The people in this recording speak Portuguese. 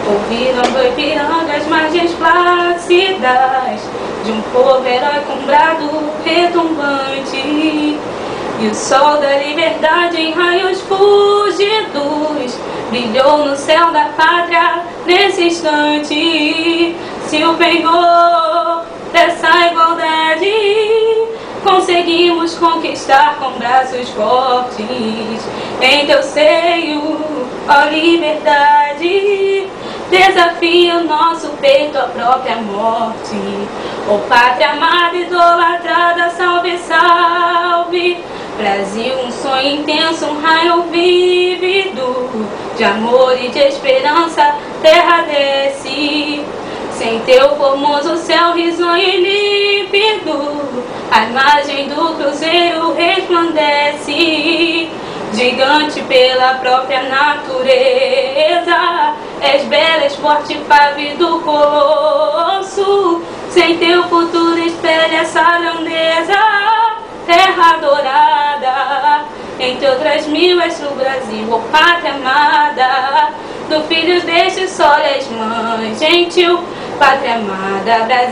Ouviram do Ipiranga as margens plácidas de um povo herói com brado retumbante, e o sol da liberdade em raios fugidos brilhou no céu da pátria nesse instante. Se o penhor dessa igualdade conseguimos conquistar com braços fortes, em teu seio, ó liberdade, desafia o nosso peito à própria morte. Ó pátria amada, idolatrada, salve, salve. Brasil, um sonho intenso, um raio vívido de amor e de esperança, terra desce. Sem teu formoso céu risonho e límpido, a imagem do cruzeiro resplandece. Gigante pela própria natureza, és bela, és forte, pávido colosso. Sem teu futuro espelha essa grandeza, terra adorada. Entre outras mil és o Brasil, ó pátria amada. Do filhos deste sol és mãe, gentil, pátria amada, Brasil.